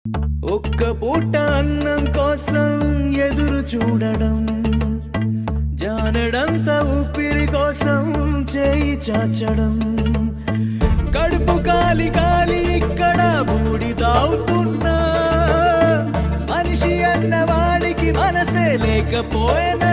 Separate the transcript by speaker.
Speaker 1: ఒక్క పూట అన్నం కోసం ఎదురు చూడడం, జానడంత ఊపిరి కోసం చేయి చాచడం, కడుపు కాలి కాలి ఇక్కడ బూడి తాగుతున్నా, మనిషి అన్నవాడికి మనసే లేకపోయినా